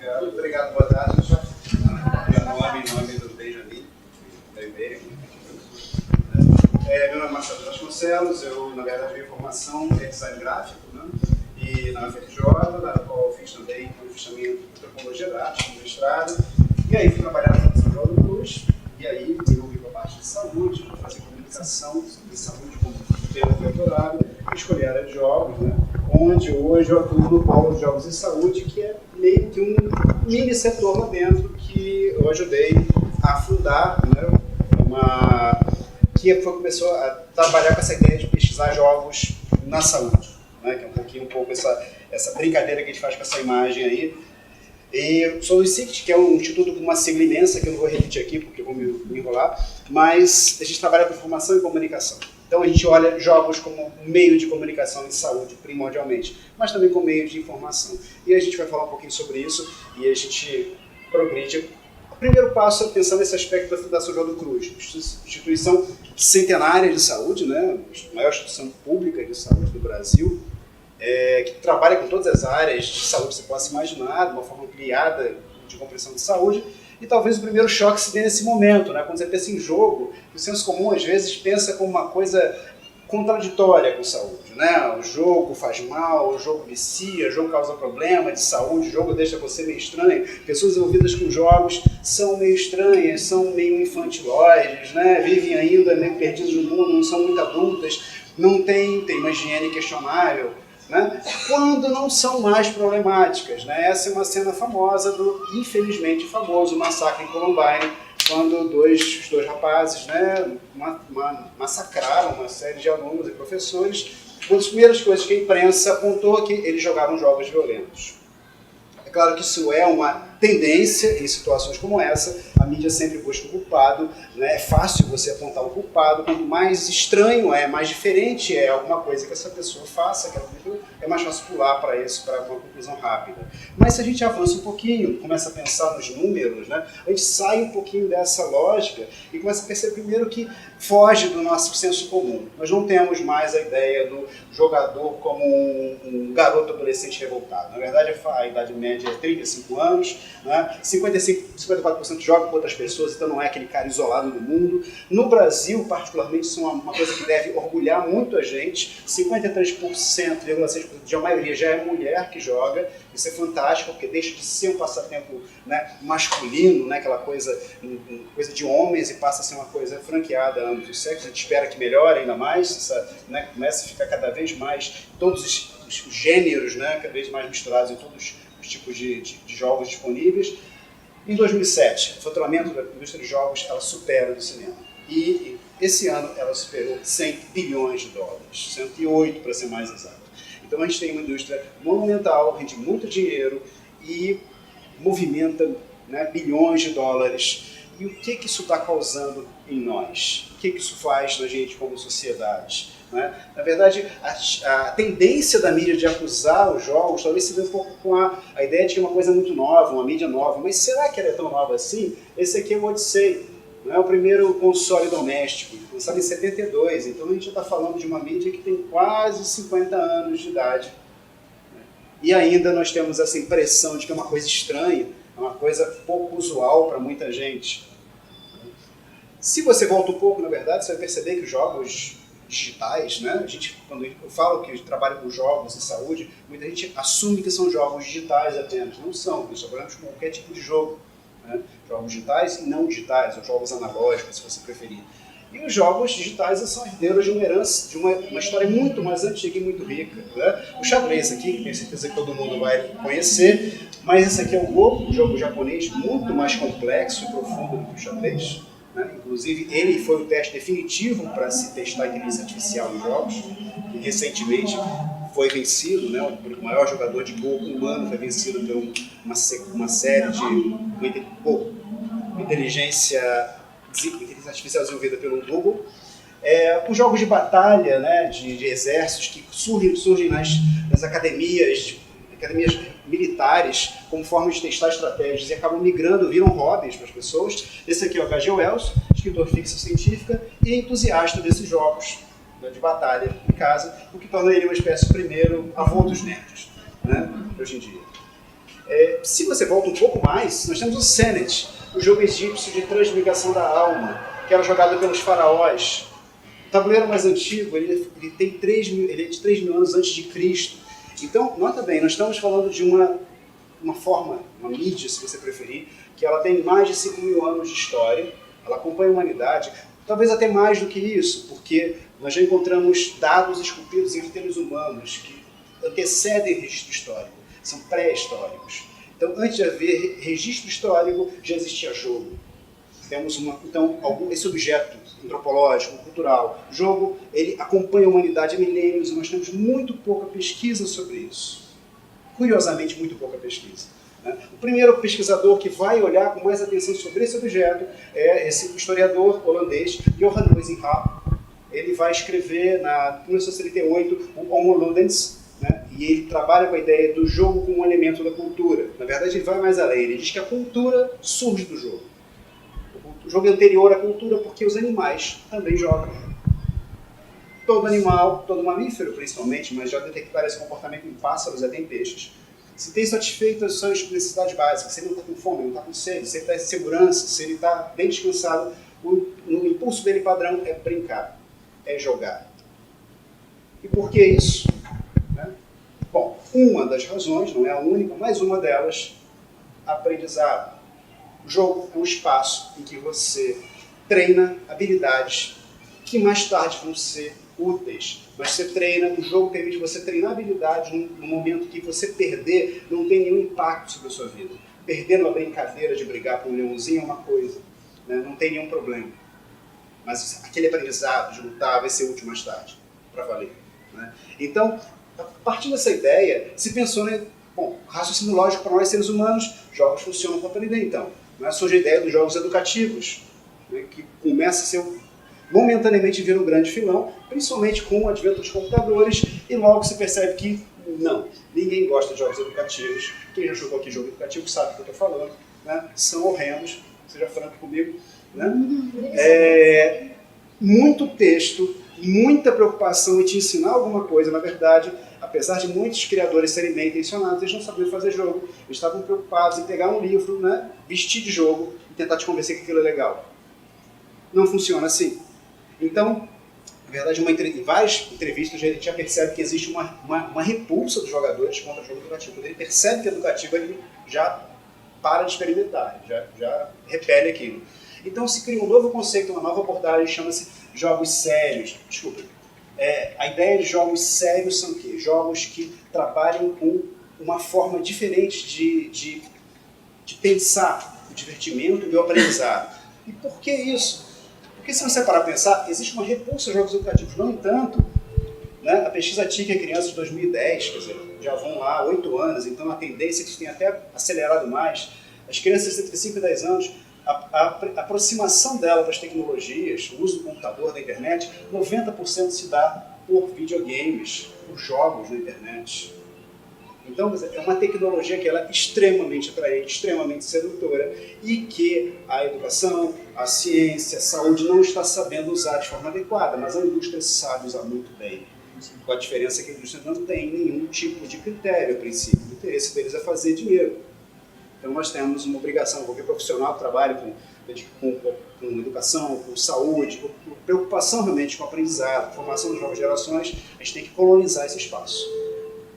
Obrigado, boa tarde. Meu nome é do Benjamin, da Ibéria. Meu nome é Marcelo Vasconcelos, eu, na verdade, minha formação é design gráfico, né? E na UFRJ, na qual eu fiz também antropologia da arte, no mestrado. E aí fui trabalhar na Fundação João do Cruz, e aí eu vim para a parte de saúde, para fazer comunicação de saúde como tema de doutorado, e escolhi a área de jogos, né? Onde hoje eu atuo no polo de jogos e saúde, que é meio que um mini setor lá dentro que eu ajudei a fundar, né? Que começou a trabalhar com essa ideia de pesquisar jogos na saúde, né? Que é um pouco essa brincadeira que a gente faz com essa imagem aí. E sou do ICICT, que é um instituto com uma sigla imensa, que eu não vou repetir aqui porque eu vou me enrolar, mas a gente trabalha com informação e comunicação. Então a gente olha jogos como meio de comunicação em saúde, primordialmente, mas também como meio de informação. E a gente vai falar um pouquinho sobre isso e a gente progride. O primeiro passo é pensar nesse aspecto da Fundação João do Cruz, instituição centenária de saúde, né? A maior instituição pública de saúde do Brasil, que trabalha com todas as áreas de saúde que você possa imaginar, de uma forma criada de compreensão de saúde. E talvez o primeiro choque se dê nesse momento, né? Quando você pensa em jogo, o senso comum às vezes pensa como uma coisa contraditória com saúde, né? O jogo faz mal, o jogo vicia, o jogo causa problema de saúde, o jogo deixa você meio estranho. Pessoas envolvidas com jogos são meio estranhas, são meio infantiloides, né? Vivem ainda meio perdidas no mundo, não são muito adultas, não tem uma higiene questionável, né? Quando não são mais problemáticas, né? Essa é uma cena famosa do, infelizmente, famoso massacre em Columbine, quando os dois rapazes, né, massacraram uma série de alunos e professores. Uma das primeiras coisas que a imprensa apontou é que eles jogavam jogos violentos. É claro que isso é uma tendência em situações como essa, a mídia sempre busca o culpado, né? É fácil você apontar o culpado, quanto mais estranho mais diferente é alguma coisa que essa pessoa faça, é mais fácil pular para isso, para uma conclusão rápida. Mas se a gente avança um pouquinho, começa a pensar nos números, né? A gente sai um pouquinho dessa lógica e começa a perceber primeiro que foge do nosso senso comum. Nós não temos mais a ideia do jogador como um garoto adolescente revoltado. Na verdade, a idade média é 35 anos, né? 54% joga com outras pessoas, então não é aquele cara isolado no mundo. No Brasil, particularmente, isso é uma coisa que deve orgulhar muito a gente. 53,6% de a maioria já é mulher que joga. Isso é fantástico, porque deixa de ser um passatempo, né, masculino, né, aquela coisa de homens, e passa a ser uma coisa franqueada a ambos os sexos. A gente espera que melhore ainda mais, né, comece a ficar cada vez mais, todos os gêneros, né, cada vez mais misturados em todos os tipos de jogos disponíveis. Em 2007, o faturamento da indústria de jogos ela supera o do cinema. E esse ano ela superou 100 bilhões de dólares, 108 para ser mais exato. Então a gente tem uma indústria monumental, rende muito dinheiro e movimenta, né, bilhões de dólares. E o que isso está causando em nós? O que isso faz na gente como sociedade? Né? Na verdade, a tendência da mídia de acusar os jogos talvez se dê um pouco com a ideia de que é uma coisa muito nova, uma mídia nova. Mas será que ela é tão nova assim? Esse aqui é o Odyssey, né? O primeiro console doméstico, lançado em 72. Então a gente já está falando de uma mídia que tem quase 50 anos de idade. Né? E ainda nós temos essa impressão de que é uma coisa estranha, é uma coisa pouco usual para muita gente. Se você volta um pouco, na verdade, você vai perceber que os jogos digitais, né? Quando eu falo que eu trabalho com jogos e saúde, muita gente assume que são jogos digitais apenas. Não são, nós trabalhamos com qualquer tipo de jogo. Né? Jogos digitais e não digitais, ou jogos analógicos, se você preferir. E os jogos digitais são herdeiros de uma herança, de uma história muito mais antiga e muito rica. Né? O xadrez aqui, que tenho certeza que todo mundo vai conhecer, mas esse aqui é o Go, um jogo japonês muito mais complexo e profundo do que o xadrez. Né? Inclusive, ele foi o teste definitivo para se testar a inteligência artificial em jogos, que recentemente foi vencido, né? O maior jogador de Go humano foi vencido por uma série de uma inteligência artificial desenvolvida pelo Google. Os jogos de batalha, né, de exércitos que surgem nas academias militares como forma de testar estratégias e acabam migrando, viram hobbies para as pessoas. Esse aqui é o H.G. Wells, escritor de ficção científica e entusiasta desses jogos, né, de batalha em casa, o que torna ele uma espécie de primeiro avô dos nerds, né, hoje em dia. Se você volta um pouco mais, nós temos o Senet, o jogo egípcio de transmigração da alma, que era jogado pelos faraós. O tabuleiro mais antigo, ele tem 3 mil, ele é de 3 mil anos antes de Cristo. Então, nota bem, nós estamos falando de uma forma, uma mídia, se você preferir, que ela tem mais de 5 mil anos de história, ela acompanha a humanidade, talvez até mais do que isso, porque nós já encontramos dados esculpidos em arteiros humanos que antecedem registro histórico, são pré-históricos. Então, antes de haver registro histórico, já existia jogo. Temos esse objeto antropológico, cultural, jogo, ele acompanha a humanidade há milênios e nós temos muito pouca pesquisa sobre isso. Curiosamente, muito pouca pesquisa. O primeiro pesquisador que vai olhar com mais atenção sobre esse objeto é esse historiador holandês, Johan Huizinga. Ele vai escrever, em 1938, o Homo Ludens, e ele trabalha com a ideia do jogo como um elemento da cultura. Na verdade, ele vai mais além. Ele diz que a cultura surge do jogo. O jogo é anterior à cultura porque os animais também jogam. Todo animal, todo mamífero principalmente, mas já detectaram esse comportamento em pássaros e até em peixes, se tem satisfeito as suas necessidades básicas, se ele não está com fome, não está com sede, se ele está em segurança, se ele está bem descansado, o impulso dele padrão é brincar, é jogar. E por que isso? Bom, uma das razões, não é a única, mas uma delas, aprendizado. O jogo é um espaço em que você treina habilidades que mais tarde vão ser úteis. Mas você treina, o jogo permite você treinar habilidades no momento que você perder, não tem nenhum impacto sobre a sua vida. Perder numa brincadeira de brigar com um leãozinho é uma coisa, não tem nenhum problema. Mas aquele aprendizado de lutar vai ser útil mais tarde, para valer. Então, a partir dessa ideia, se pensou, raciocínio lógico para nós seres humanos, jogos funcionam para aprender então. Surge a ideia dos jogos educativos, que começa a ser momentaneamente vira um grande filão, principalmente com o advento dos computadores, e logo se percebe que não, ninguém gosta de jogos educativos. Quem já jogou aqui jogo educativo sabe o que eu estou falando, são horrendos, seja franco comigo. Muito texto, muita preocupação em te ensinar alguma coisa, na verdade, apesar de muitos criadores serem bem intencionados, eles não sabiam fazer jogo, eles estavam preocupados em pegar um livro, vestir de jogo e tentar te convencer que aquilo é legal. Não funciona assim. Então, na verdade, em várias entrevistas a gente já percebe que existe uma repulsa dos jogadores contra o jogo educativo. Quando ele percebe que é educativo, ele já para de experimentar, já repele aquilo. Então se cria um novo conceito, uma nova abordagem, chama-se jogos sérios. Desculpa. A ideia de jogos sérios são o quê? Jogos que trabalham com uma forma diferente de pensar o divertimento e o aprendizado. E por que isso? Porque se você parar para pensar, existe uma repulsa aos jogos educativos. No entanto, a pesquisa TIC em crianças de 2010, quer dizer, já vão lá 8 anos, então a tendência é que isso tenha até acelerado mais. As crianças entre 5 e 10 anos, a aproximação dela das tecnologias, o uso do computador, da internet, 90% se dá por videogames, por jogos na internet. Então, é uma tecnologia que ela é extremamente atraente, extremamente sedutora e que a educação, a ciência, a saúde não está sabendo usar de forma adequada, mas a indústria sabe usar muito bem. Com a diferença que a indústria não tem nenhum tipo de critério, a princípio. O interesse deles é fazer dinheiro. Então, nós temos uma obrigação, qualquer profissional que trabalhe com educação, com saúde, com preocupação realmente com o aprendizado, formação das novas gerações, a gente tem que colonizar esse espaço.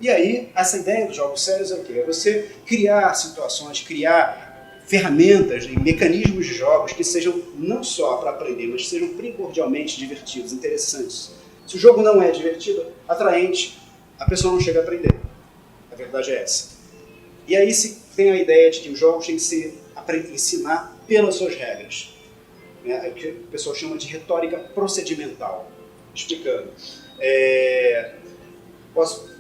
E aí, essa ideia dos jogos sérios é o quê? É você criar situações, criar ferramentas e mecanismos de jogos que sejam não só para aprender, mas que sejam primordialmente divertidos, interessantes. Se o jogo não é divertido, atraente, a pessoa não chega a aprender. A verdade é essa. E aí se tem a ideia de que os jogos têm que se ensinar pelas suas regras. O que o pessoal chama de retórica procedimental. Explicando.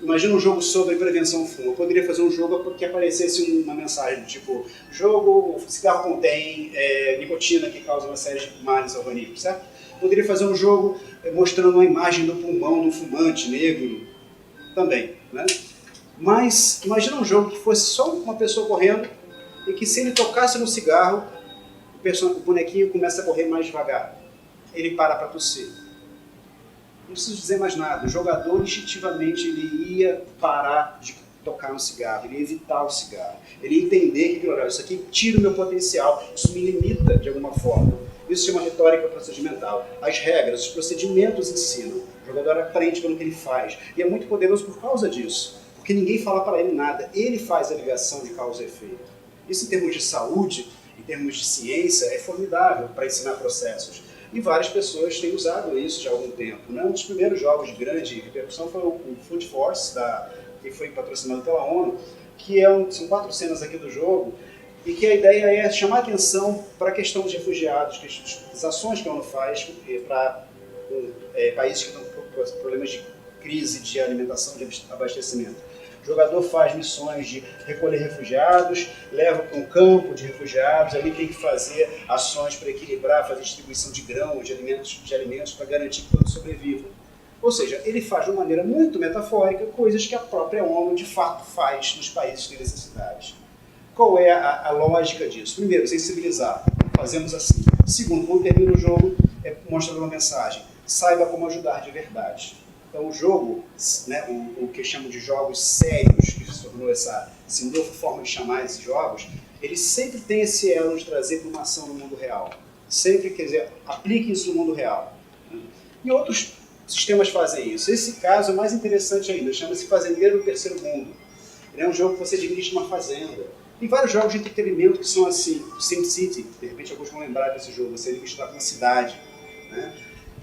Imagina um jogo sobre prevenção ao fumo. Eu poderia fazer um jogo que aparecesse uma mensagem do tipo: o cigarro contém nicotina que causa uma série de males ao organismo, certo? Poderia fazer um jogo mostrando uma imagem do pulmão de um fumante negro também, Mas imagina um jogo que fosse só uma pessoa correndo e que se ele tocasse no cigarro, o bonequinho começa a correr mais devagar. Ele para tossir. Não preciso dizer mais nada. O jogador instintivamente ele ia parar de tocar no cigarro, ele ia evitar o cigarro, ele ia entender que, olha, isso aqui tira o meu potencial, isso me limita de alguma forma. Isso chama retórica procedimental. As regras, os procedimentos ensinam. O jogador aprende pelo que ele faz. E é muito poderoso por causa disso. Porque ninguém fala para ele nada. Ele faz a ligação de causa e efeito. Isso em termos de saúde, em termos de ciência, é formidável para ensinar processos. E várias pessoas têm usado isso já há algum tempo. Um dos primeiros jogos de grande repercussão foi o Food Force, que foi patrocinado pela ONU, que são 4 cenas aqui do jogo, e que a ideia é chamar atenção para a questão dos refugiados, as ações que a ONU faz para países que estão com problemas de crise de alimentação, de abastecimento. O jogador faz missões de recolher refugiados, leva para um campo de refugiados, ali tem que fazer ações para equilibrar, fazer distribuição de grãos, de alimentos para garantir que todos sobrevivam. Ou seja, ele faz de uma maneira muito metafórica coisas que a própria ONU de fato faz nos países que têm necessidades. Qual é a lógica disso? Primeiro, sensibilizar. Fazemos assim. Segundo, quando termina o jogo, mostra uma mensagem. Saiba como ajudar de verdade. Então o jogo, né, o que eu chamo de jogos sérios, que se tornou essa nova forma de chamar esses jogos, ele sempre tem esse elo de trazer para uma ação no mundo real. Sempre, quer dizer, aplique isso no mundo real. E outros sistemas fazem isso. Esse caso é mais interessante ainda, chama-se Fazendeiro do Terceiro Mundo. Ele é um jogo que você administra uma fazenda. Tem vários jogos de entretenimento que são assim, o SimCity, de repente alguns vão lembrar desse jogo, você administrar uma cidade, né?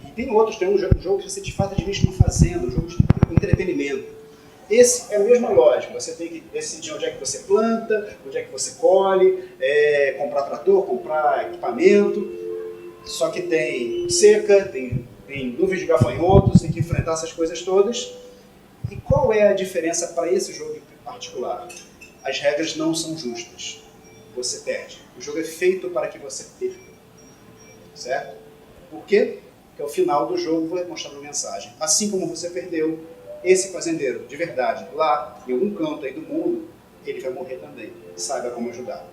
E tem outros, tem um jogo que você de fato administra uma fazenda, um jogo de entretenimento. Esse é a mesma lógica, você tem que decidir onde é que você planta, onde é que você colhe, comprar trator, comprar equipamento, só que tem seca, tem nuvens de gafanhotos, tem que enfrentar essas coisas todas. E qual é a diferença para esse jogo em particular? As regras não são justas. Você perde. O jogo é feito para que você perca. Certo? Por quê? Porque ao final do jogo vai mostrar uma mensagem. Assim como você perdeu, esse fazendeiro, de verdade, lá em algum canto aí do mundo, ele vai morrer também. Saiba como ajudar.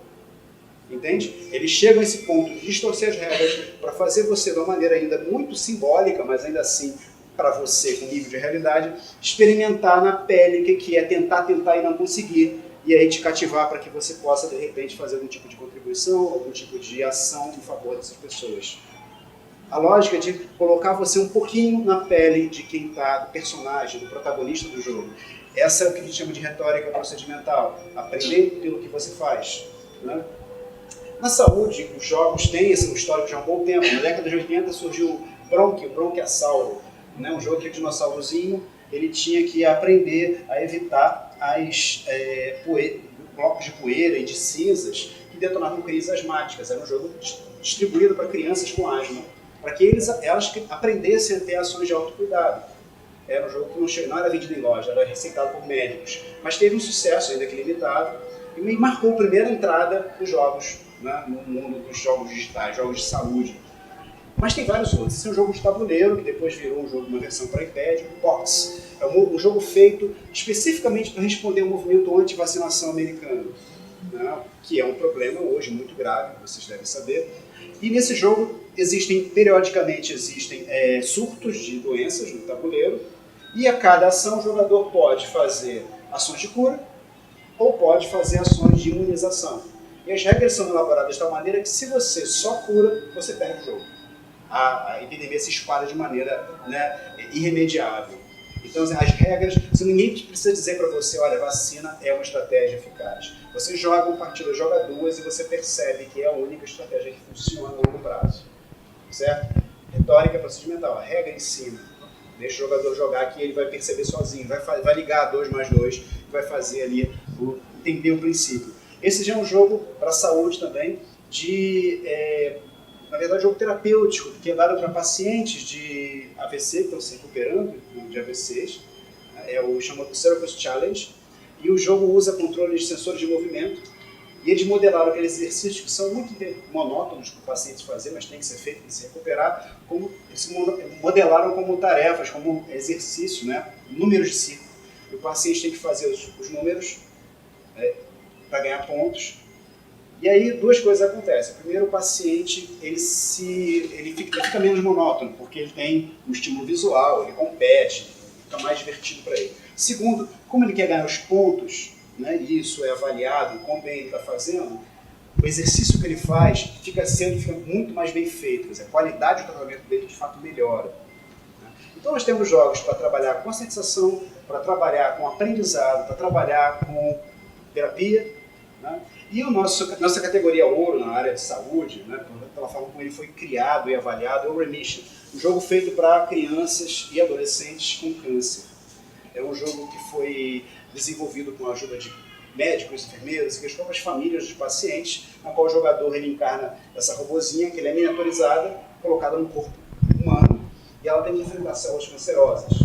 Entende? Eles chegam a esse ponto de distorcer as regras para fazer você, de uma maneira ainda muito simbólica, mas ainda assim para você, com nível de realidade, experimentar na pele o que é tentar e não conseguir, e aí te cativar para que você possa, de repente, fazer algum tipo de contribuição, algum tipo de ação em favor dessas pessoas. A lógica de colocar você um pouquinho na pele de quem está, do personagem, do protagonista do jogo. Essa é o que a gente chama de retórica procedimental. Aprender pelo que você faz. Né? Na saúde, os jogos têm esse histórico já há um bom tempo. Na década de 80 surgiu o Bronquiasauro, né? Um jogo que o dinossaurozinho ele tinha que aprender a evitar blocos de poeira e de cinzas que detonavam crises asmáticas. Era um jogo distribuído para crianças com asma, para que elas aprendessem a ter ações de autocuidado. Era um jogo que não era vendido em loja, era receitado por médicos, mas teve um sucesso ainda que limitado e marcou a primeira entrada dos jogos, né, no mundo dos jogos digitais, jogos de saúde. Mas tem vários outros. Esse é um jogo de tabuleiro, que depois virou uma versão para iPad, o Pox. É um jogo feito especificamente para responder ao movimento anti-vacinação americano, né, que é um problema hoje muito grave, vocês devem saber. E nesse jogo periodicamente existem surtos de doenças no tabuleiro, e a cada ação o jogador pode fazer ações de cura ou pode fazer ações de imunização. E as regras são elaboradas de tal maneira que se você só cura, você perde o jogo. A epidemia se espalha de maneira, né, irremediável. Então, as regras, ninguém precisa dizer para você, olha, vacina é uma estratégia eficaz. Você joga uma partida, joga duas e você percebe que é a única estratégia que funciona a longo prazo. Certo? Retórica procedimental, a regra ensina. Deixa o jogador jogar que ele vai perceber sozinho, vai ligar 2 mais 2, vai fazer ali, entender o princípio. Esse já é um jogo para a saúde também, na verdade, jogo terapêutico, que é dado para pacientes de AVC que estão se recuperando de AVCs. É o chamado Circus Challenge. E o jogo usa controle de sensores de movimento. E eles modelaram aqueles exercícios que são muito monótonos para o paciente fazer, mas tem que ser feito, tem que se recuperar. Eles modelaram como tarefas, como exercícios, né? Números de ciclo. E o paciente tem que fazer os números para ganhar pontos. E aí duas coisas acontecem. Primeiro, o paciente ele fica menos monótono, porque ele tem um estímulo visual, ele compete, fica mais divertido para ele. Segundo, como ele quer ganhar os pontos, né, e isso é avaliado, como bem ele está fazendo, o exercício que ele faz fica muito mais bem feito, quer dizer, a qualidade do tratamento dele de fato melhora. Né? Então nós temos jogos para trabalhar com conscientização, para trabalhar com aprendizado, para trabalhar com terapia, né? E nossa categoria ouro na área de saúde, né, pela forma como ele foi criado e avaliado, é o Remission, um jogo feito para crianças e adolescentes com câncer. É um jogo que foi desenvolvido com a ajuda de médicos, enfermeiros e as próprias famílias dos pacientes, na qual o jogador ele encarna essa robozinha, que ele é miniaturizada, colocada no corpo humano, e ela tem que enfrentar células cancerosas.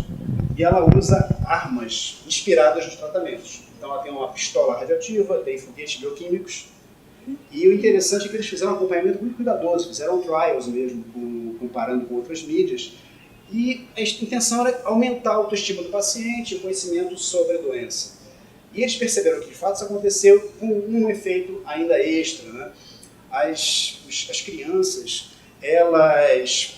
E ela usa armas inspiradas nos tratamentos. Então ela tem uma pistola radioativa, tem foguetes bioquímicos, e o interessante é que eles fizeram um acompanhamento muito cuidadoso, fizeram trials mesmo, comparando com outras mídias, e a intenção era aumentar a autoestima do paciente e o conhecimento sobre a doença. E eles perceberam que, de fato, isso aconteceu com um efeito ainda extra. Né? As crianças, elas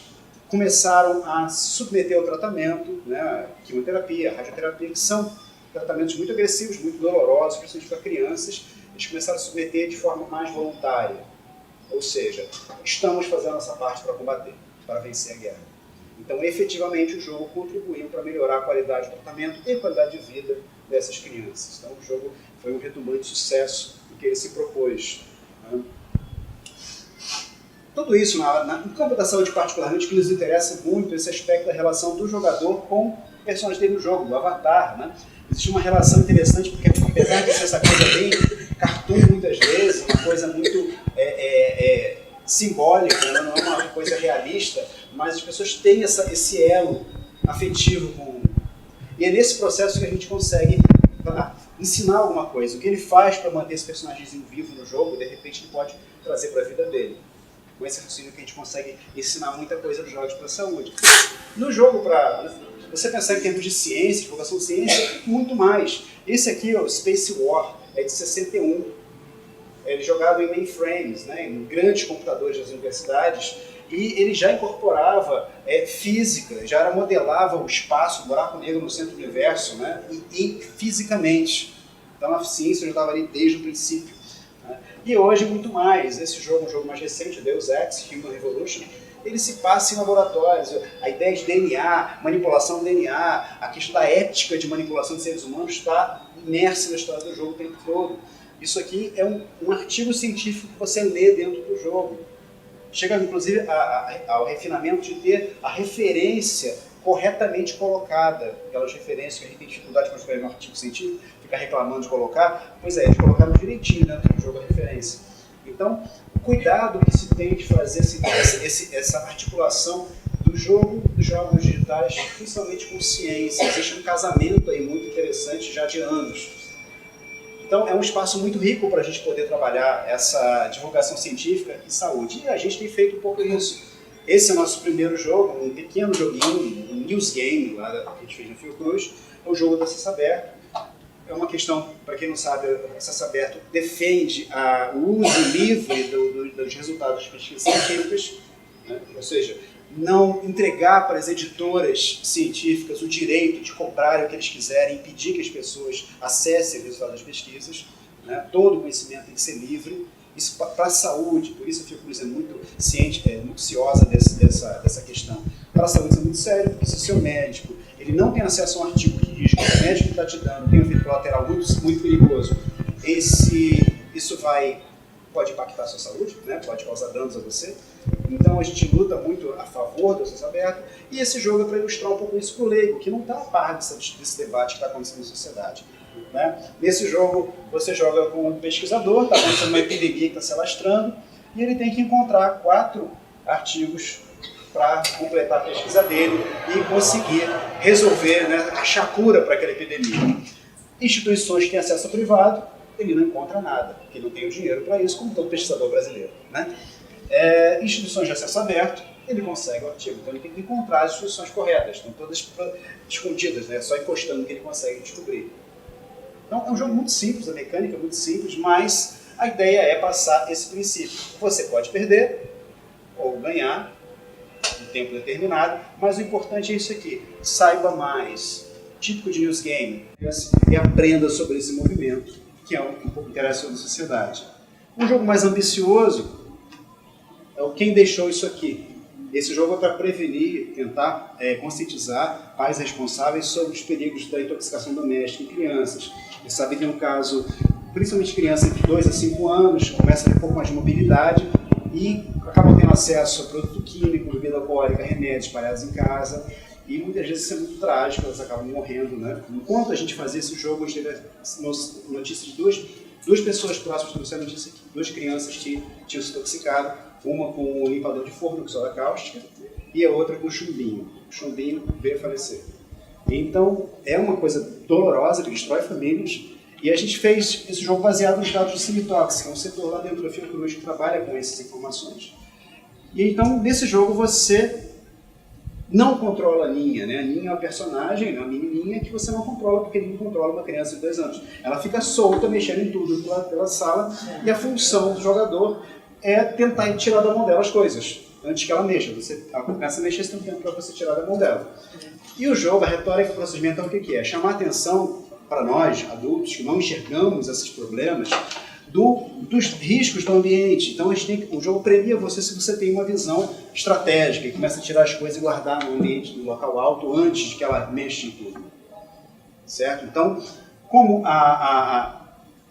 começaram a se submeter ao tratamento, né? Quimioterapia, radioterapia, que são tratamentos muito agressivos, muito dolorosos, principalmente para crianças. Eles começaram a se submeter de forma mais voluntária. Ou seja, estamos fazendo essa parte para combater, para vencer a guerra. Então, efetivamente, o jogo contribuiu para melhorar a qualidade do tratamento e a qualidade de vida dessas crianças. Então, o jogo foi um retumbante sucesso do que ele se propôs. Né? Tudo isso, no campo da saúde particularmente, que nos interessa muito esse aspecto da relação do jogador com o personagem dele no jogo, do avatar. Né? Existe uma relação interessante, porque apesar de ser essa coisa bem cartoon muitas vezes, uma coisa muito simbólica, né? Não é uma coisa realista, mas as pessoas têm esse elo afetivo com... E é nesse processo que a gente consegue ensinar alguma coisa. O que ele faz para manter esse personagemzinho vivo no jogo, de repente ele pode trazer para a vida dele. Com esse raciocínio que a gente consegue ensinar muita coisa dos jogos para a saúde. No jogo, para você pensar em termos de ciência, divulgação de ciência, muito mais. Esse aqui, o Space War, é de 61. Ele é jogado em mainframes, né, em grandes computadores das universidades, e ele já incorporava física, já modelava o espaço, o buraco negro no centro do universo, né, e fisicamente. Então a ciência já estava ali desde o princípio. Né. E hoje muito mais. Esse jogo, um jogo mais recente, Deus Ex, Human Revolution, ele se passa em laboratórios. A ideia de DNA, manipulação do DNA, a questão da ética de manipulação de seres humanos está imersa na história do jogo o tempo todo. Isso aqui é um artigo científico que você lê dentro do jogo. Chega, inclusive, ao refinamento de ter a referência corretamente colocada. Aquelas referências que a gente tem dificuldade para escrever um artigo científico, ficar reclamando de colocar, pois é, eles colocaram direitinho dentro do jogo a referência. Então, o cuidado que se tem de fazer essa articulação do jogo, dos jogos digitais, principalmente com ciência. Existe um casamento aí muito interessante já de anos. Então, é um espaço muito rico para a gente poder trabalhar essa divulgação científica e saúde. E a gente tem feito um pouco isso. Esse é o nosso primeiro jogo, um pequeno joguinho, um news game lá que a gente fez no Fiocruz, é o jogo do acesso aberto. É uma questão, para quem não sabe, o acesso aberto defende o uso livre dos resultados das pesquisas científicas, né? Ou seja, não entregar para as editoras científicas o direito de comprarem o que eles quiserem, impedir que as pessoas acessem os resultados das pesquisas. Né? Todo o conhecimento tem que ser livre. Isso para a saúde, por isso a Fiocruz é muito ciente, muito ciosa dessa questão. Para a saúde isso é muito sério, porque se o seu médico ele não tem acesso a um artigo que diz que o médico está te dando tem um efeito colateral muito perigoso, isso pode impactar a sua saúde, né? Pode causar danos a você. Então a gente luta muito a favor do acesso aberto, e esse jogo é para ilustrar um pouco isso para o leigo, que não está a par desse debate que está acontecendo na sociedade. Né? Nesse jogo você joga com um pesquisador, está acontecendo uma epidemia que está se alastrando, e ele tem que encontrar 4 artigos para completar a pesquisa dele e conseguir resolver, né, achar cura para aquela epidemia. Instituições que têm acesso privado, ele não encontra nada, porque não tem o dinheiro para isso, como todo pesquisador brasileiro. Né? Instituições de acesso aberto, ele consegue o artigo, então ele tem que encontrar as instituições corretas, estão todas escondidas, né? Só encostando que ele consegue descobrir. Então é um jogo muito simples, a mecânica é muito simples, mas a ideia é passar esse princípio. Você pode perder ou ganhar em tempo determinado, mas o importante é isso aqui, saiba mais, típico de News Game, e aprenda sobre esse movimento, que é um pouco interessante da sociedade. Um jogo mais ambicioso é o Quem Deixou Isso Aqui. Esse jogo é para prevenir, tentar conscientizar pais responsáveis sobre os perigos da intoxicação doméstica em crianças. Você sabe que é um caso, principalmente crianças entre 2 a 5 anos, começa a ter um pouco mais de mobilidade e acabam tendo acesso a produto químico, bebida alcoólica, remédios espalhados em casa. E muitas vezes isso é muito trágico, elas acabam morrendo, né? Enquanto a gente fazia esse jogo, a gente teve notícia de duas pessoas próximas, trouxeram notícia que 2 crianças tinham se intoxicado, uma com um limpador de forno com soda cáustica e a outra com chumbinho. O chumbinho veio a falecer. Então, é uma coisa dolorosa que destrói famílias. E a gente fez esse jogo baseado nos dados do Cimitox, que é um setor lá dentro da Fiocruz que trabalha com essas informações. E então, nesse jogo, você não controla a Ninha, né? A Ninha é uma personagem, uma menininha que você não controla, porque ninguém controla uma criança de 2 anos. Ela fica solta, mexendo em tudo pela sala, e a função do jogador é tentar tirar da mão dela as coisas, antes que ela mexa. Ela começa a mexer, você tem um tempo para você tirar da mão dela. E o jogo, a retórica procedimental, o que é? Chamar atenção para nós, adultos, que não enxergamos esses problemas, dos riscos do ambiente. Então o jogo premia você se você tem uma visão estratégica e começa a tirar as coisas e guardar no ambiente, no local alto, antes de que ela mexa em tudo. Certo? Então, como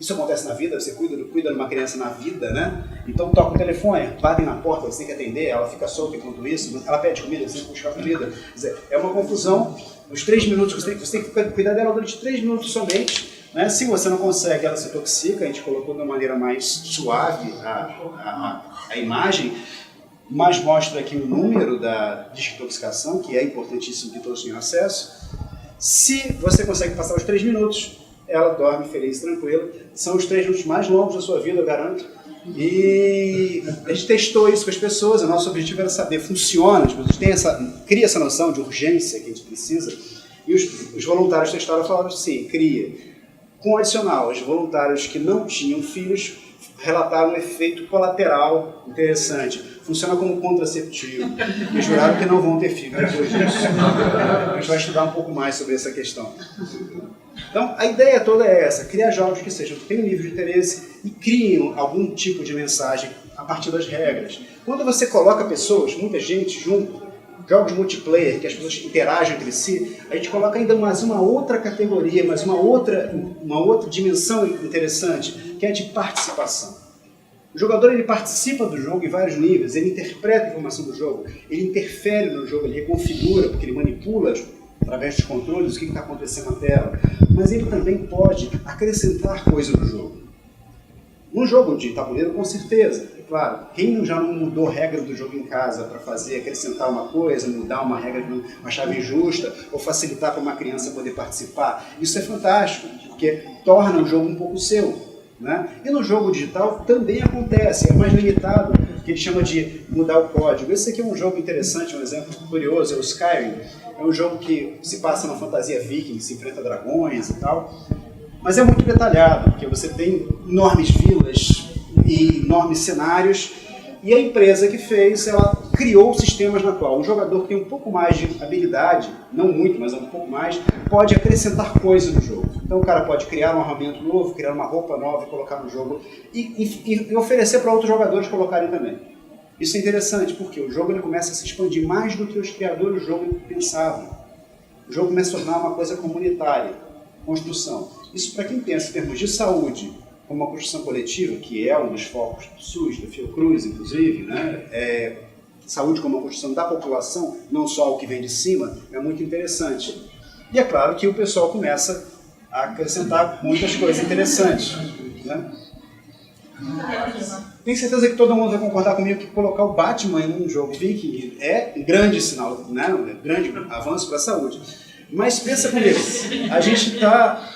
isso acontece na vida, você cuida de uma criança na vida, né? Então toca o telefone, batem na porta, você tem que atender, ela fica solta enquanto isso, ela pede comida, você tem que buscar comida. Quer dizer, é uma confusão. Os 3 minutos, você tem que cuidar dela durante 3 minutos somente. Né? Se você não consegue, ela se intoxica, a gente colocou de uma maneira mais suave a imagem, mas mostra aqui o número da desintoxicação, que é importantíssimo que todos tenham acesso. Se você consegue passar os 3 minutos, ela dorme feliz e tranquila. São os 3 minutos mais longos da sua vida, eu garanto. E a gente testou isso com as pessoas, o nosso objetivo era saber, funciona, as pessoas cria essa noção de urgência que a gente precisa, e os voluntários testaram e falaram assim, cria. Com adicional, os voluntários que não tinham filhos relataram um efeito colateral interessante. Funciona como contraceptivo. E juraram que não vão ter filhos depois disso. A gente vai estudar um pouco mais sobre essa questão. Então, a ideia toda é essa. Criar jogos que tenham um nível de interesse e criem algum tipo de mensagem a partir das regras. Quando você coloca pessoas, muita gente junto, jogos multiplayer, que as pessoas interagem entre si, a gente coloca ainda mais uma outra categoria, mais uma outra dimensão interessante, que é a de participação. O jogador ele participa do jogo em vários níveis, ele interpreta a informação do jogo, ele interfere no jogo, ele reconfigura, porque ele manipula através dos controles o que está acontecendo na tela, mas ele também pode acrescentar coisa no jogo. Um jogo de tabuleiro, com certeza, é claro. Quem já não mudou a regra do jogo em casa para acrescentar uma coisa, mudar uma regra, uma chave injusta, ou facilitar para uma criança poder participar, isso é fantástico, porque torna o jogo um pouco seu. Né? E no jogo digital também acontece, é mais limitado, que a gente chama de mudar o código. Esse aqui é um jogo interessante, um exemplo curioso, é o Skyrim. É um jogo que se passa na fantasia viking, se enfrenta dragões e tal. Mas é muito detalhado, porque você tem enormes vilas e enormes cenários, e a empresa que fez, ela criou sistemas na qual um jogador que tem um pouco mais de habilidade, não muito, mas um pouco mais, pode acrescentar coisas no jogo. Então o cara pode criar um armamento novo, criar uma roupa nova e colocar no jogo, e oferecer para outros jogadores colocarem também. Isso é interessante, porque o jogo ele começa a se expandir mais do que os criadores do jogo pensavam. O jogo começa a tornar uma coisa comunitária, construção. Isso para quem pensa em termos de saúde, como uma construção coletiva, que é um dos focos do SUS, da Fiocruz, inclusive, né? Saúde como uma construção da população, não só o que vem de cima, é muito interessante. E é claro que o pessoal começa a acrescentar muitas coisas interessantes. Né? Tenho certeza que todo mundo vai concordar comigo que colocar o Batman em um jogo Viking é um grande sinal, né? Um grande avanço para a saúde. Mas pensa comigo, a gente está...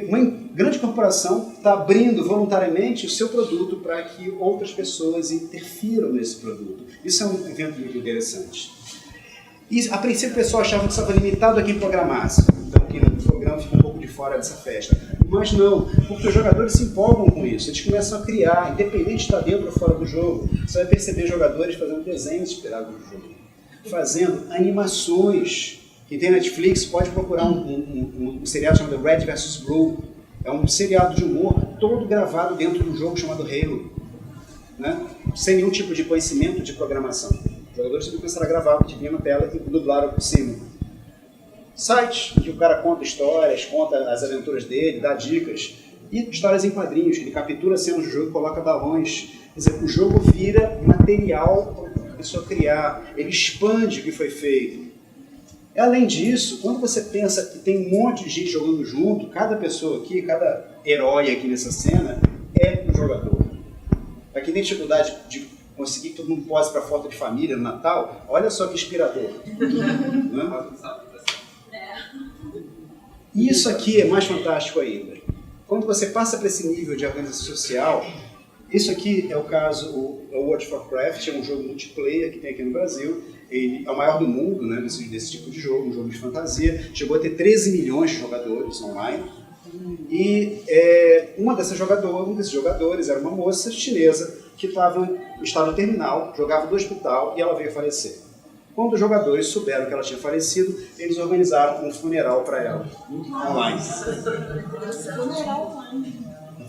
Uma grande corporação está abrindo voluntariamente o seu produto para que outras pessoas interfiram nesse produto. Isso é um evento muito interessante. E, a princípio, o pessoal achava que estava limitado a quem programasse. Então, quem no programa fica um pouco de fora dessa festa. Mas não, porque os jogadores se empolgam com isso. Eles começam a criar, independente de estar dentro ou fora do jogo. Você vai perceber jogadores fazendo desenhos inspirados no jogo. Fazendo animações Quem tem Netflix pode procurar um seriado chamado Red vs Blue. É um seriado de humor todo gravado dentro de um jogo chamado Halo, né? Sem nenhum tipo de conhecimento de programação. Os jogadores sempre começaram a gravar o que vinha na tela e dublaram por cima. Sites que o cara conta histórias, conta as aventuras dele, dá dicas. E histórias em quadrinhos, que ele captura cenas do jogo e coloca balões. Quer dizer, o jogo vira material para a pessoa criar, ele expande o que foi feito. Além disso, quando você pensa que tem um monte de gente jogando junto, cada pessoa aqui, cada herói aqui nessa cena é um jogador. Para quem tem dificuldade de conseguir que todo mundo pose para foto de família no Natal, olha só que inspirador. Né? Isso aqui é mais fantástico ainda. Quando você passa para esse nível de organização social, isso aqui é o caso, o World of Warcraft, é um jogo multiplayer que tem aqui no Brasil. Ele é o maior do mundo, né, desse tipo de jogo, um jogo de fantasia. Chegou a ter 13 milhões de jogadores online. E um desses jogadores era uma moça chinesa que estava em estado terminal, jogava no hospital e ela veio falecer. Quando os jogadores souberam que ela tinha falecido, eles organizaram um funeral para ela, online.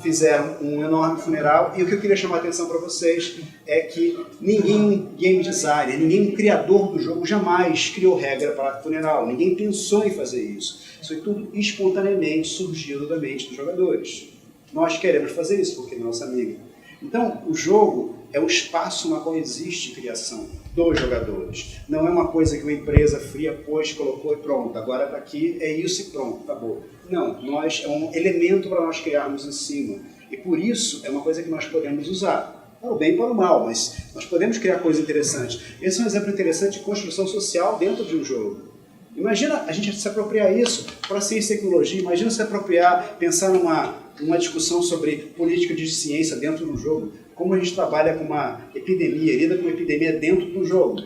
Fizeram um enorme funeral, e o que eu queria chamar a atenção para vocês é que ninguém game designer, ninguém criador do jogo jamais criou regra para funeral, ninguém pensou em fazer isso. Isso foi tudo espontaneamente surgido da mente dos jogadores. Nós queremos fazer isso porque é nossa amiga. Então, o jogo é o espaço na qual existe criação dos jogadores. Não é uma coisa que uma empresa fria pôs, colocou e pronto, agora está aqui, é isso e pronto, acabou. Não, é um elemento para nós criarmos em cima. E por isso é uma coisa que nós podemos usar. Para o bem e para o mal, mas nós podemos criar coisas interessantes. Esse é um exemplo interessante de construção social dentro de um jogo. Imagina a gente se apropriar isso para a ciência e tecnologia, imagina se apropriar, pensar numa discussão sobre política de ciência dentro do jogo, como a gente trabalha com uma epidemia, lida com uma epidemia dentro do jogo,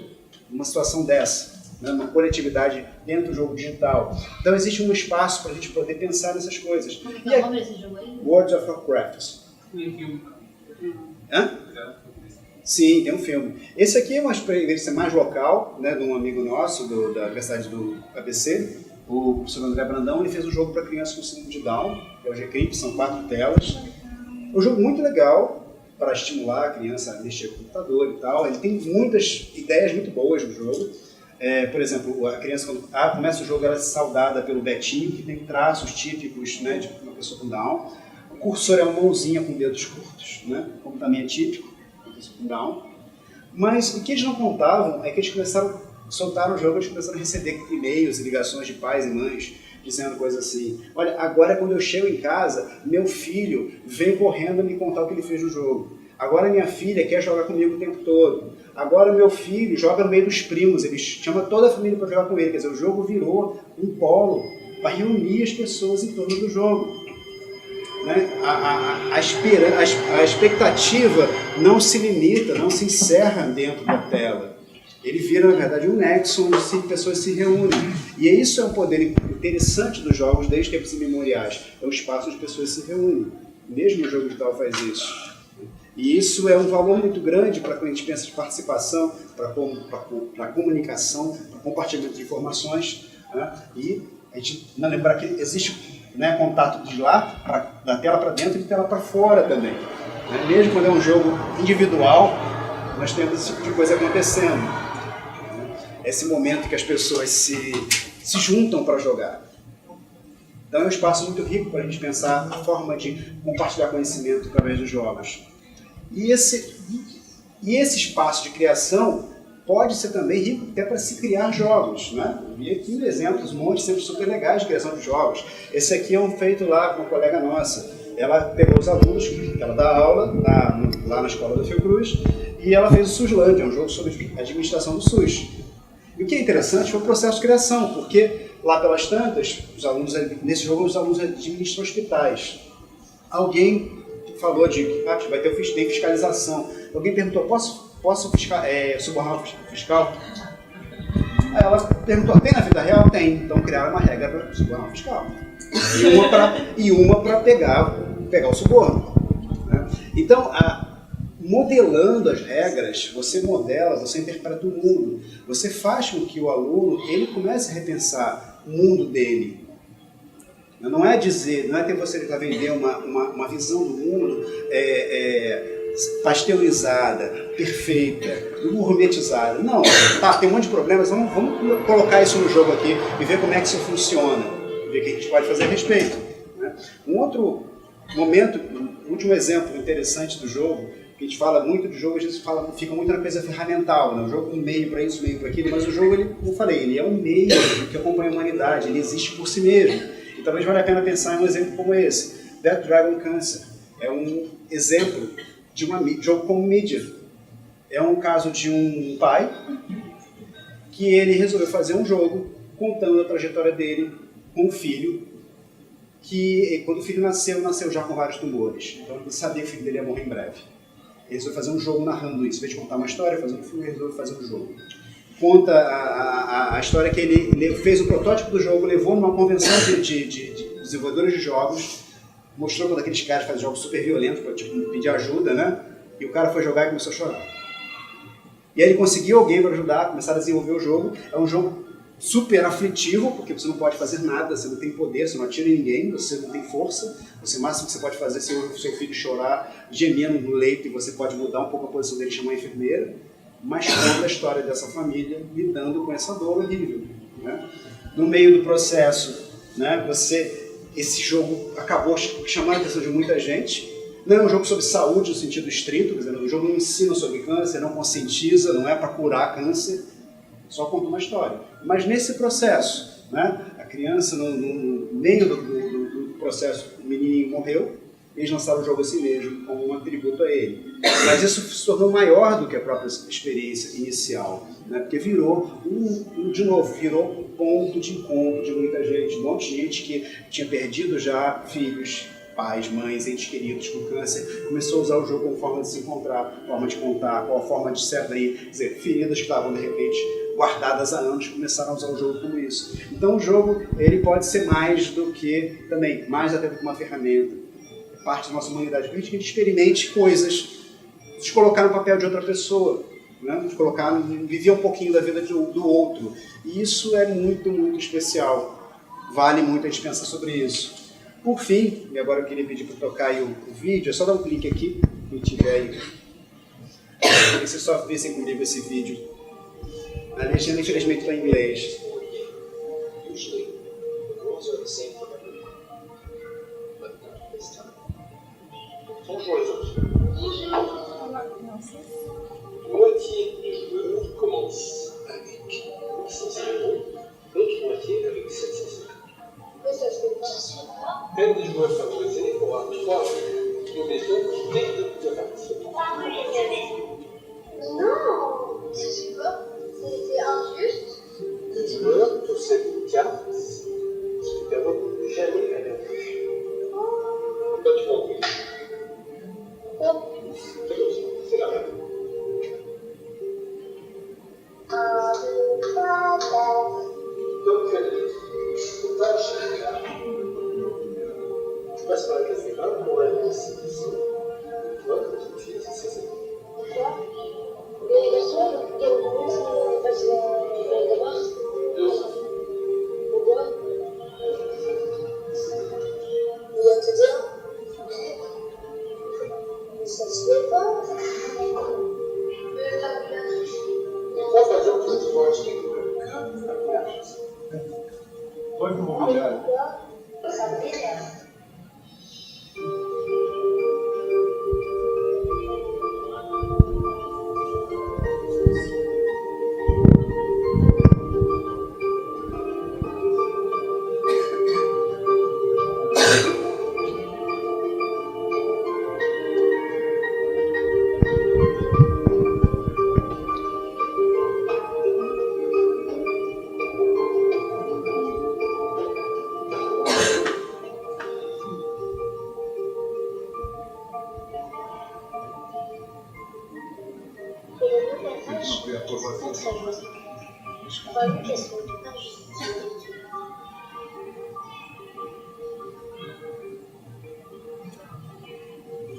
numa situação dessa, né, uma coletividade dentro do jogo digital. Então existe um espaço para a gente poder pensar nessas coisas. Como é o nome desse jogo aí? World of Warcraft. Hã? Sim, tem um filme. Esse aqui é uma experiência mais local, né, de um amigo nosso da Universidade do ABC, o professor André Brandão. Ele fez um jogo para crianças com síndrome de Down, que é o G-Crip, são 4 telas. É um jogo muito legal para estimular a criança a mexer com o computador e tal. Ele tem muitas ideias muito boas no jogo. Por exemplo, a criança quando começa o jogo ela é saudada pelo Betinho, que tem traços típicos, né, de uma pessoa com Down. O cursor é uma mãozinha com dedos curtos, né, como também é típico. Down. Mas o que eles não contavam é que eles soltaram o jogo, eles começaram a receber e-mails e ligações de pais e mães dizendo coisas assim: olha, agora quando eu chego em casa, meu filho vem correndo me contar o que ele fez no jogo. Agora minha filha quer jogar comigo o tempo todo. Agora meu filho joga no meio dos primos, ele chama toda a família para jogar com ele. Quer dizer, o jogo virou um polo para reunir as pessoas em torno do jogo. Né? A expectativa não se limita, não se encerra dentro da tela. Ele vira, na verdade, um nexo onde pessoas se reúnem. E isso é um poder interessante dos jogos desde tempos imemoriais. É um espaço onde pessoas se reúnem. Mesmo o jogo digital faz isso. E isso é um valor muito grande para quando a gente pensa de participação, para comunicação, para compartilhamento de informações. Né? E a gente não lembrar que existe, né, contato de lá, da tela para dentro e de tela para fora também. Né? Mesmo quando é um jogo individual, nós temos esse tipo de coisa acontecendo. Né? Esse momento que as pessoas se juntam para jogar. Então é um espaço muito rico para a gente pensar a forma de compartilhar conhecimento através dos jogos. E esse espaço de criação pode ser também rico até para se criar jogos, né? Eu vi aqui exemplos, um monte sempre super legais de criação de jogos. Esse aqui é um feito lá com uma colega nossa. Ela pegou os alunos, ela dá aula lá na escola da Fiocruz, e ela fez o SUSlândia, um jogo sobre administração do SUS. E o que é interessante foi o processo de criação, porque lá pelas tantas, nesse jogo os alunos administram hospitais. Alguém falou de que vai ter fiscalização. Alguém perguntou, posso subornar o fiscal? Aí ela perguntou, tem na vida real? Tem. Então criaram uma regra para subornar o fiscal. E uma para pegar o suborno. Né? Então, modelando as regras, você modela, você interpreta o mundo. Você faz com que o aluno ele comece a repensar o mundo dele. Não é dizer, não é ter você que vender uma visão do mundo pasteurizada, perfeita, gourmetizada. Não, tá, tem um monte de problemas, vamos colocar isso no jogo aqui e ver como é que isso funciona, ver o que a gente pode fazer a respeito. Né? Um outro momento, um último exemplo interessante do jogo, que a gente fala muito do jogo, a gente fica muito na coisa ferramental, né? O jogo é um meio para isso, meio para aquilo, mas o jogo, ele, como eu falei, ele é um meio que acompanha a humanidade, ele existe por si mesmo. E talvez valha a pena pensar em um exemplo como esse. Death Dragon Cancer é um exemplo de um jogo como mídia. É um caso de um pai que ele resolveu fazer um jogo contando a trajetória dele com o filho, que quando o filho nasceu já com vários tumores. Então ele sabia que o filho dele ia morrer em breve. Ele resolveu fazer um jogo narrando isso. Em vez de contar uma história, fazer um filme, ele resolveu fazer um jogo. Conta a história que ele fez o protótipo do jogo, levou numa convenção de desenvolvedores de jogos, mostrou quando aqueles caras fazem jogos super violentos para pedir ajuda, né? E o cara foi jogar e começou a chorar. E aí ele conseguiu alguém para ajudar, começar a desenvolver o jogo. É um jogo super aflitivo, porque você não pode fazer nada, você não tem poder, você não atira em ninguém, você não tem força. O máximo que você pode fazer é se o seu filho chorar, gemendo no leito, e você pode mudar um pouco a posição dele e chamar a enfermeira. Mas conta a história dessa família lidando com essa dor horrível. Né? No meio do processo, né, esse jogo acabou chamando a atenção de muita gente. Não é um jogo sobre saúde no sentido estrito, quer dizer, o jogo não ensina sobre câncer, não conscientiza, não é para curar câncer, só conta uma história. Mas nesse processo, né, a criança, no meio do processo, o menininho morreu, eles lançaram o jogo a si mesmo como um tributo a ele. Mas isso se tornou maior do que a própria experiência inicial, né? Porque virou um ponto de encontro de muita gente. Um monte de gente que tinha perdido já filhos, pais, mães, entes queridos com câncer, começou a usar o jogo como forma de se encontrar, forma de contar, qual forma de se abrir. Quer dizer, feridas que estavam, de repente, guardadas há anos, começaram a usar o jogo como isso. Então o jogo ele pode ser mais do que, também, mais até do que uma ferramenta. Parte da nossa humanidade, que a gente experimente coisas, se colocar no papel de outra pessoa, né? Viver um pouquinho da vida do outro. E isso é muito, muito especial. Vale muito a gente pensar sobre isso. Por fim, e agora eu queria pedir para tocar aí o vídeo, é só dar um clique aqui, quem tiver aí. Queria que vocês só vissem comigo esse vídeo. A legenda, infelizmente, está em inglês. Bonjour les autres. Moitié du jeu commence avec 800 euros, l'autre moitié avec 750. Un des joueurs favorisés aura 3 kilométers dès le début de la partie. Non, c'est quoi? C'est injuste. Les joueurs possèdent une carte, ce qui permet de ne jamais gagner. Toi tu m'en pries. C'est la règle. 1, 2, 3, 4. Donc tu as dit, tu vas chez les gars. Tu passes par la case des mains pour la liste ici. Tu vois, quand tu utilises, c'est ça. Pourquoi? Mais les garçons, ils gagnent beaucoup parce qu'ils veulent d'abord. 200. Pourquoi? Il vient te dire? Ça se fait pas. Moi, par exemple, je dois acheter que la première chose. Foi imobiliário. Ça m'énerve.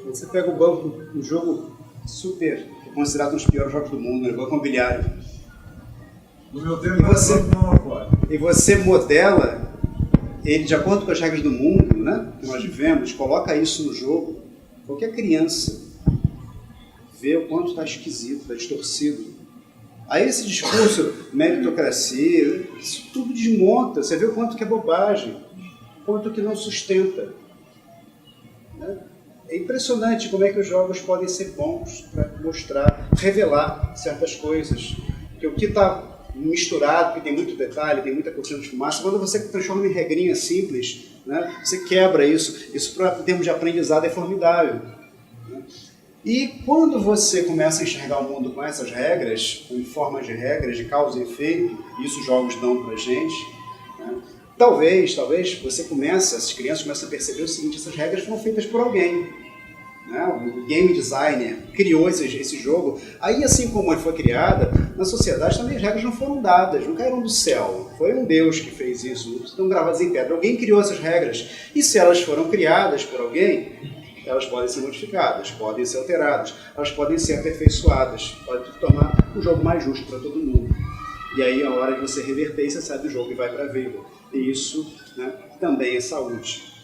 Você pega o banco, o jogo super, considerado um dos piores jogos do mundo, né? Banco imobiliário. No meu tempo, E você modela ele de acordo com as regras do mundo, né, que nós vivemos, coloca isso no jogo. Qualquer criança vê o quanto está esquisito, está distorcido. Aí esse discurso, meritocracia, isso tudo desmonta. Você vê o quanto que é bobagem, o quanto que não sustenta. Né? É impressionante como é que os jogos podem ser bons para mostrar, revelar certas coisas. Porque o que está misturado, que tem muito detalhe, tem muita cortina de fumaça, quando você transforma em regrinha simples, né, você quebra isso. Isso, em termos de aprendizado, é formidável. Né? E quando você começa a enxergar o mundo com essas regras, em formas de regras, de causa e efeito, isso os jogos dão pra gente, né, talvez você comece, as crianças começam a perceber o seguinte: essas regras foram feitas por alguém. Né? O game designer criou esse jogo. Aí, assim como ele foi criada, na sociedade também as regras não foram dadas, não caíram do céu. Foi um Deus que fez isso, estão gravadas em pedra. Alguém criou essas regras. E se elas foram criadas por alguém, elas podem ser modificadas, podem ser alteradas, elas podem ser aperfeiçoadas, pode tornar o jogo mais justo para todo mundo. E aí, a hora de você reverter, você sai do jogo e vai para a vida. E isso, né, também é saúde.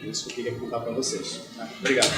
Isso que eu queria contar para vocês. Obrigado.